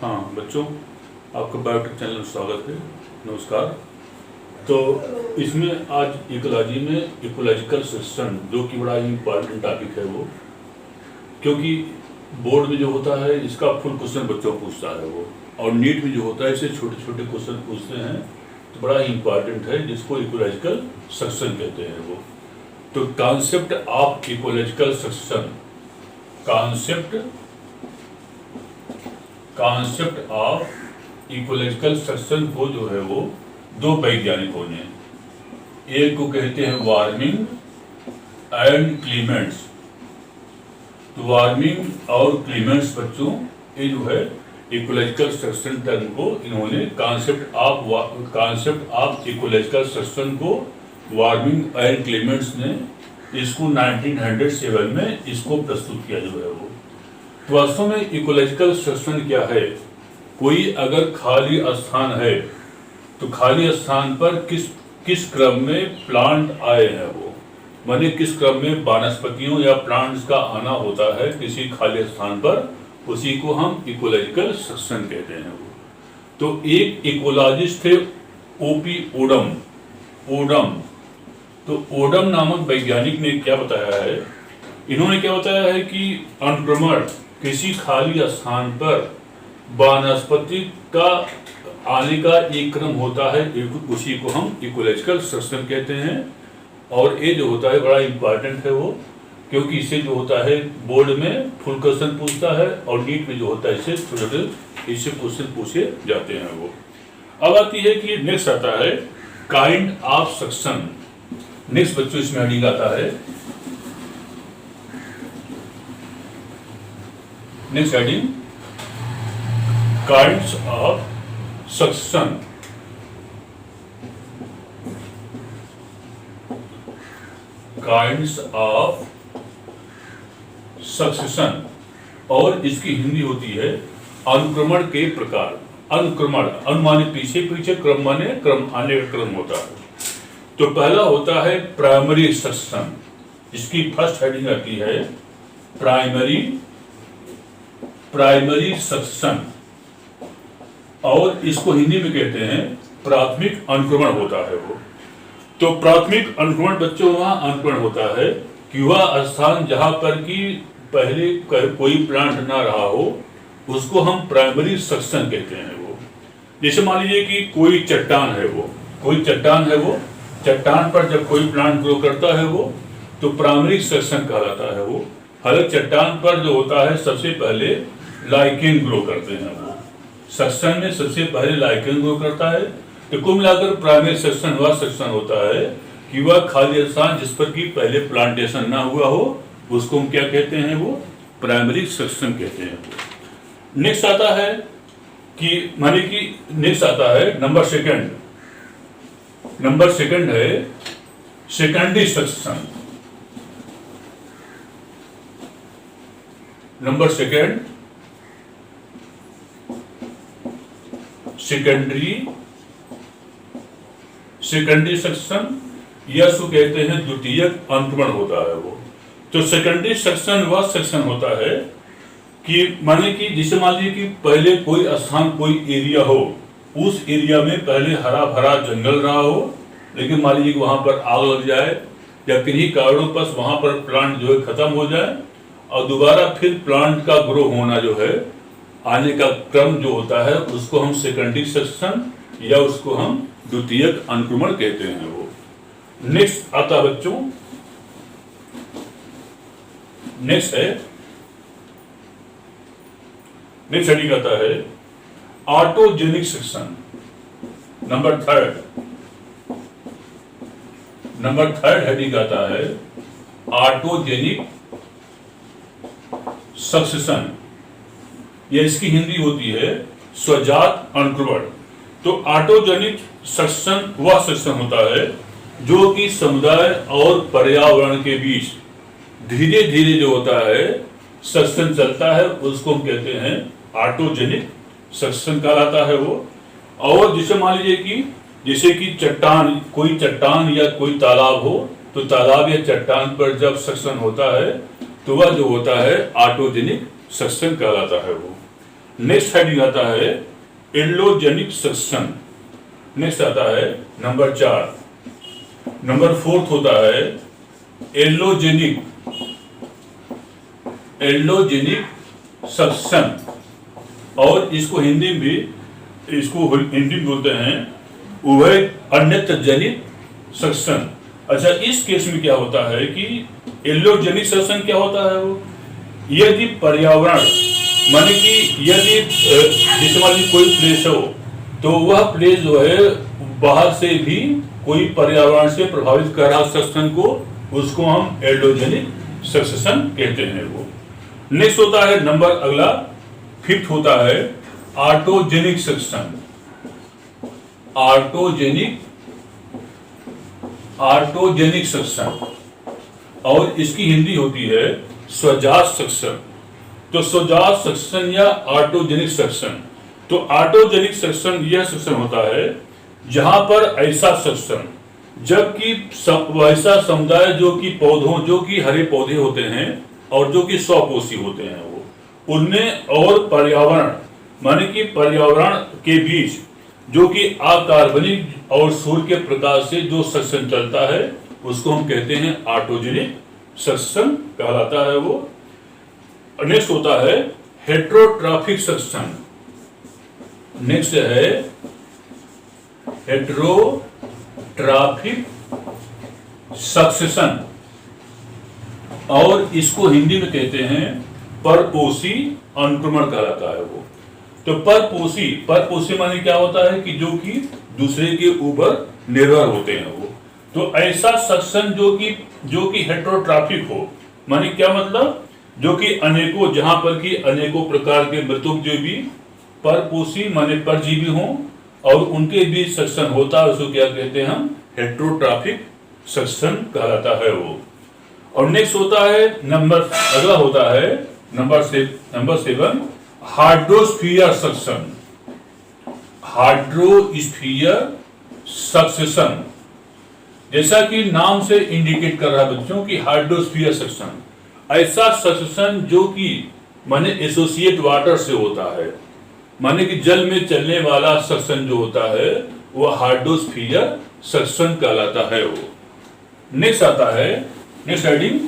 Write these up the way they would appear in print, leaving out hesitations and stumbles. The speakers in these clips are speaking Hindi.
हाँ बच्चों, आपका बायोटेक चैनल में स्वागत है। नमस्कार। तो इसमें आज इकोलॉजी में इकोलॉजिकल सिस्टम, जो कि बड़ा ही इम्पॉर्टेंट टॉपिक है वो, क्योंकि बोर्ड में जो होता है इसका फुल क्वेश्चन बच्चों पूछता है वो, और नीट में जो होता है इससे छोटे छोटे क्वेश्चन पूछते हैं, तो बड़ा ही इम्पॉर्टेंट है, जिसको इकोलॉजिकल सिस्टम कहते हैं वो। तो concept of ecological system, concept of ecological system को जो है वो दो वैज्ञानिकों ने, एक को कहते हैं वार्मिंग एंड क्लीमेंट्स। तो वार्मिंग और क्लीमेंट्स बच्चों, ये जो है इकोलॉजिकल सिस्टम टर्म को इन्होंने कॉन्सेप्ट ऑफ इकोलॉजिकल सिस्टम को वार्मिंग एंड क्लीमेंट्स ने इसको 1907 में इसको प्रस्तुत किया जो है वो। तो वास्तव में इकोलॉजिकल सिस्टम क्या है? कोई अगर खाली स्थान है तो खाली स्थान पर किस क्रम में प्लांट आए हैं वो, माने किस क्रम में वनस्पतियों या प्लांट्स का आना होता है किसी खाली स्थान पर, उसी को हम इकोलॉजिकल सिस्टम कहते हैं वो। तो एक इकोलॉजिस्ट थे ओपी ओडम। तो ओडम नामक वैज्ञानिक ने क्या बताया है, इन्होंने क्या बताया है कि अनुक्रमण किसी खाली स्थान पर वनस्पति का आने का एक क्रम होता है, उसी को हम इकोलॉजिकल सिस्टम कहते हैं। और ये जो होता है बड़ा इंपॉर्टेंट है वो, क्योंकि इससे जो होता है बोर्ड में फुल क्वेश्चन पूछता है, और नीट में जो होता है इससे छोटे इससे क्वेश्चन पूछे जाते हैं वो। अब आती है कि नेक्स्ट आता है काइंड ऑफ सिस्टम। नेक्स्ट बच्चों इसमें हेडिंग आता है, next heading kinds of system. Kinds of succession, और इसकी हिंदी होती है अनुक्रमण के प्रकार। अनुक्रमण, अनुमाने पीछे क्रम माने क्रम, आने का क्रम होता है। तो पहला होता है प्राइमरी सक्सेशन, इसकी फर्स्ट हेडिंग आती है प्राइमरी सक्सेशन, और इसको हिंदी में कहते हैं प्राथमिक अनुक्रमण होता है वो। तो प्राथमिक अनुक्रमण बच्चों वहां अनुक्रमण होता है कि वह स्थान जहां पर कि पहले कोई प्लांट ना रहा हो, उसको हम प्राइमरी सक्सेशन कहते हैं वो। जैसे मान लीजिए कि कोई चट्टान है वो, चट्टान पर जब कोई प्लांट ग्रो करता है वो, तो प्राइमरी सक्सेशन कहलाता है वो। हालांकि चट्टान पर जो होता है सबसे पहले लाइकेन ग्रो करते हैं वो, सक्सेशन में सबसे पहले लाइकेन ग्रो करता है। तो कुल मिलाकर प्राइमरी सक्सेशन वह सक्सेशन होता है कि वह खाली स्थान जिस पर कि पहले प्लांटेशन ना हुआ हो, उसको हम क्या कहते हैं वो, प्राइमरी सक्सेशन कहते हैं वो। नेक्स्ट आता है कि माने कि नेक्स्ट आता है नंबर सेकंड है secondary succession. Number second secondary succession, या सो कहते हैं द्वितीयक अनुक्रमण होता है वो। तो सेकेंडरी सक्सेशन वह सक्सेशन होता है कि माने कि जिसे मान लीजिए कि पहले कोई स्थान, कोई एरिया हो, उस एरिया में पहले हरा भरा जंगल रहा हो, लेकिन मान लीजिए कि वहां पर आग लग जाए या किन्हीं कारणों पर वहां पर प्लांट जो है खत्म हो जाए, और दोबारा फिर प्लांट का ग्रो होना जो है, आने का क्रम जो होता है, उसको हम सेकेंडरी सक्सेशन या उसको हम द्वितीयक अनुक्रमण कहते हैं वो। नेक्स्ट आता है बच्चों, नेक्स्ट हेडिंग आता है autogenic succession. Number third heading आता है ऑटोजेनिक सक्सेशन, या इसकी हिंदी होती है स्वजात अनुक्रमण। तो ऑटोजेनिक सक्सेशन वह सक्सेशन होता है जो कि समुदाय और पर्यावरण के बीच धीरे धीरे जो होता है सक्सेशन चलता है, उसको हम कहते हैं ऑटोजेनिक सक्सेशन कहलाता है वो। और जिसे मान लीजिए कि जैसे कि कोई चट्टान या कोई तालाब हो, तो तालाब या चट्टान पर जब सक्सेशन होता है तो वह जो होता है ऑटोजेनिक सक्सेशन कहलाता है वो। नेक्स्ट हेडिंग आता है एल्लोजेनिक सक्शन। नेक्स्ट आता है नंबर 4। नंबर 4 होता है एल्लोजेनिक सक्शन, और इसको हिंदी में बोलते हैं उभय अन्यत्र जनित सक्शन। अच्छा, इस केस में क्या होता है कि एल्लोजेनिक सक्शन क्या होता है वो, यदि पर्यावरण माने कि यदि जैसे मान लीजिए कोई प्लेस हो तो वह प्लेस जो है बाहर से भी कोई पर्यावरण से प्रभावित कर रहा सक्शन को, उसको हम एल्लोजेनिक सक्शन कहते हैं वो। नेक्स्ट होता है नंबर अगला 5th होता है ऑटोजेनिक सक्शन। ऑटोजेनिक सक्शन, और इसकी हिंदी होती है स्वजात सक्शन। तो स्वजात सक्शन या ऑटोजेनिक सक्शन, तो ऑटोजेनिक सक्शन यह सक्शन होता है जहां पर ऐसा सक्शन जबकि वैसा समुदाय जो कि हरे पौधे होते हैं और जो कि स्वपोषी होते हैं वो, उनमें और पर्यावरण माने कि पर्यावरण के बीच जो कि अकार्बनिक और सूर्य के प्रकाश से जो सक्शन चलता है उसको हम कहते हैं ऑटोजेनिक सक्शन कहलाता है वो। नेक्स्ट होता है हेट्रोट्रॉफिक सक्शन। नेक्स्ट है हेट्रोट्रॉफिक सक्सेशन, और इसको हिंदी में कहते हैं परपोषी अनुक्रमण कहलाता है वो। तो परपोषी माने क्या होता है कि जो कि दूसरे के ऊपर निर्भर होते हैं वो। तो ऐसा सक्शन जो कि हेट्रोट्रॉफिक हो, माने क्या मतलब, जो कि अनेकों, जहां पर कि अनेकों प्रकार के मृतक जो भी परपोषी माने परजीवी हों और उनके बीच सक्शन होता है, उसको क्या कहते हैं हम, हेट्रोट्रॉफिक सक्शन कहलाता है वो। और नेक्स्ट होता है अगला होता है number 7 hydrosphere suction. Hydrosphere succession, जैसा कि नाम से इंडिकेट कर रहा है बच्चों कि हाइड्रोस्फीयर सक्शन, ऐसा सक्सेशन जो कि माने एसोसिएट वाटर से होता है, माने कि जल में चलने वाला सक्शन जो होता है वह हाइड्रोस्फीयर सक्शन कहलाता है वो। नेक्स्ट आता है नेक्स्ट हेडिंग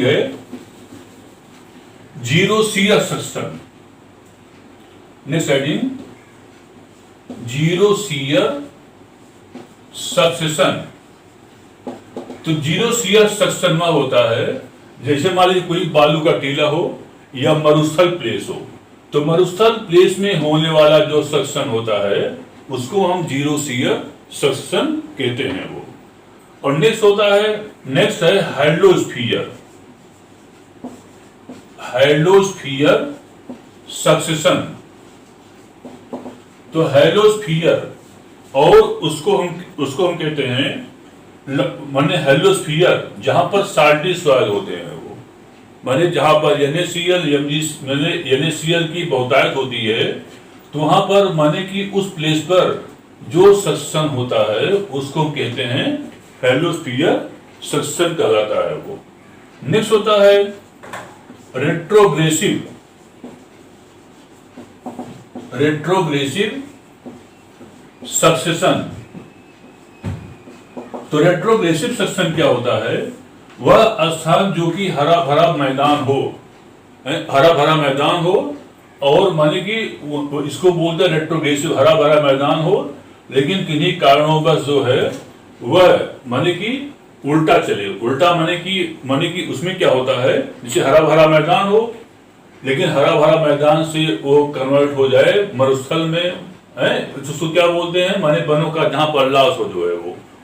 है zero shear suction. Next heading zero shear succession. तो जीरो शियर सक्शन में होता है जैसे मान लीजिए कोई बालू का टीला हो या मरुस्थल प्लेस हो, तो मरुस्थल प्लेस में होने वाला जो सक्शन होता है उसको हम जीरो शियर सक्शन कहते हैं वो। और नेक्स्ट है हाइड्रोस्फीयर सक्सेशन। तो हाइड्रोस्फीयर और उसको हम कहते हैं माने हाइड्रोस्फीयर जहां पर साल्टी सॉइल होते हैं वो, माने जहां पर NaCl की बहुतायत होती है, तो वहां पर माने कि उस प्लेस पर जो सक्शन होता है उसको हम कहते हैं हाइड्रोस्फीयर सक्शन कहलाता है वो। नेक्स्ट होता है रेट्रोग्रेसिव सक्सेशन। तो रेट्रोग्रेसिव सक्शन क्या होता है, वह स्थान जो कि हरा भरा मैदान हो और माने कि इसको बोलते हैं रेट्रोग्रेसिव, हरा भरा मैदान हो, लेकिन किन्हीं कारणोंवश जो है वह माने कि उल्टा चले। उल्टा माने कि उसमें क्या होता है, जैसे हरा भरा मैदान हो लेकिन हरा भरा मैदान से वो कन्वर्ट हो जाए मरुस्थल में, है उसको क्या बोलते हैं, माने वनों का जहां पर लॉस हो जो है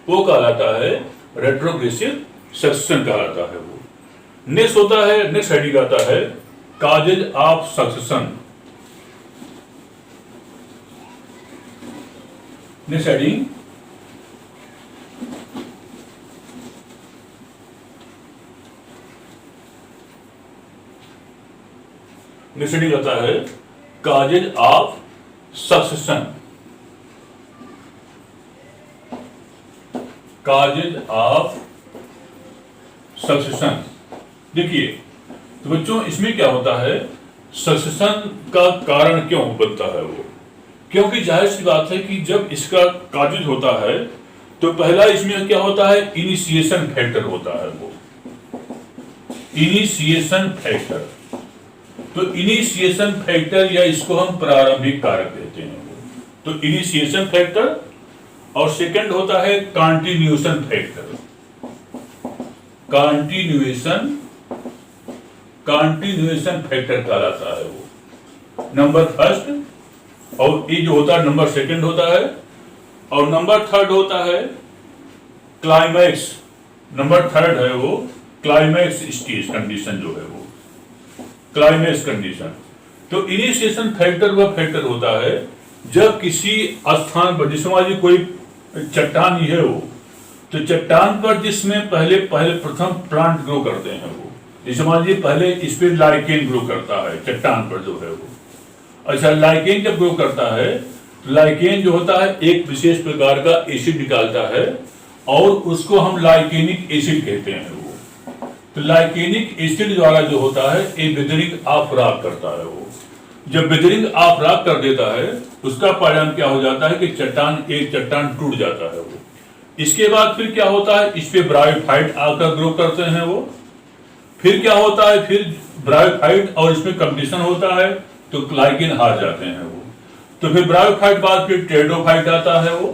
वो कहलाता है रेट्रोग्रेसिव सक्सेशन कहलाता है वो। नेक्स्ट हेडिंग आता है causes of succession. Next heading आता है causes of succession. Causes of succession. देखिए तो बच्चों इसमें क्या होता है, सक्सेशन का कारण क्यों बनता है वो, क्योंकि जाहिर सी बात है कि जब इसका काजेज होता है तो पहला इसमें क्या होता है, इनिशिएशन फैक्टर होता है वो, इनिशिएशन फैक्टर। तो इनिशिएशन फैक्टर या इसको हम प्रारंभिक कारक कहते हैं वो, तो इनिशिएशन फैक्टर। और सेकंड होता है कंटिन्यूएशन फैक्टर, कंटिन्यूएशन फैक्टर कहलाता है वो, नंबर फर्स्ट। और ये जो होता है नंबर सेकंड होता है। और नंबर थर्ड होता है क्लाइमैक्स, नंबर थर्ड है वो क्लाइमैक्स स्टेज कंडीशन जो है वो, क्लाइमैक्स कंडीशन। तो इनिशिएशन फैक्टर वह फैक्टर होता है जब किसी स्थान पर, जिसमें मान लीजिए कोई चट्टान ही है वो, तो चट्टान पर जिसमें पहले प्रथम प्लांट ग्रो करते हैं वो, जैसे मान लीजिए पहले इस पे लाइकेन ग्रो करता है चट्टान पर जो है वो। अच्छा, लाइकेन जब ग्रो करता है तो लाइकेन जो होता है एक विशेष प्रकार का एसिड निकालता है और उसको हम लाइकेनिक एसिड कहते हैं वो। तो लाइकेनिक एसिड द्वारा जो होता है ये विदरिंग ऑफ रॉक करता है वो। जब विदरिंग ऑफ रॉक कर देता है उसका परिणाम क्या हो जाता है कि एक चट्टान टूट जाता है वो। इसके बाद फिर क्या होता है, इस पे ब्रायोफाइट आकर ग्रो करते हैं वो। फिर क्या होता है, फिर ब्रायोफाइट और इसमें कंपटीशन होता है तो लाइकेन हार जाते हैं वो। तो फिर ब्रायोफाइट बाद फिर टेरिडोफाइट आता है वो।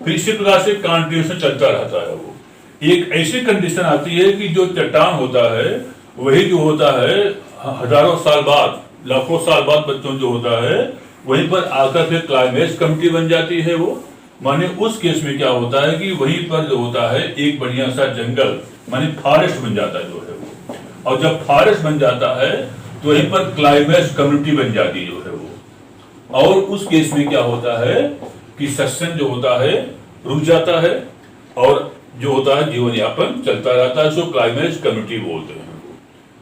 फिर इसी प्रकार से कंटिन्यूएशन चलता रहता है वो। एक ऐसी कंडीशन आती है कि जो चट्टान होता है वही जो होता है हजारों साल बाद, लाखों साल बाद बच्चों जो होता है वहीं पर आकर फिर क्लाइमैक्स कमिटी बन जाती है वो। माने उस केस में क्या होता है कि वहीं पर जो होता है एक बढ़िया सा जंगल माने फॉरेस्ट बन जाता है जो है वो। और जब फॉरेस्ट बन जाता है तो वहीं पर क्लाइमैक्स कम्युनिटी बन जाती है जो है वो। और उस केस में क्या होता है कि सक्सेशन जो होता है रुक जाता है और जो होता है जीवन यापन चलता रहता है, सो क्लाइमैक्स कम्युनिटी बोलते हैं।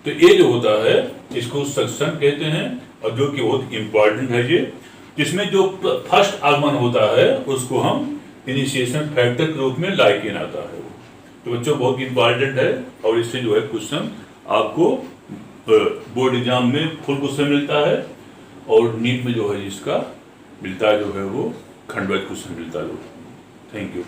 तो ये जो होता है इसको सक्सेशन कहते हैं और जो कि बहुत इंपॉर्टेंट है ये, जिसमें जो फर्स्ट आगमन होता है उसको हम इनिशिएशन फैक्टर के रूप में लाइकेन आता है। तो बच्चों बहुत इंपॉर्टेंट है और इससे जो है क्वेश्चन आपको बोर्ड एग्जाम में फुल क्वेश्चन मिलता है और नीट में जो है इसका मिलता है जो है वो खंडवाइज क्वेश्चन मिलता है। Thank you.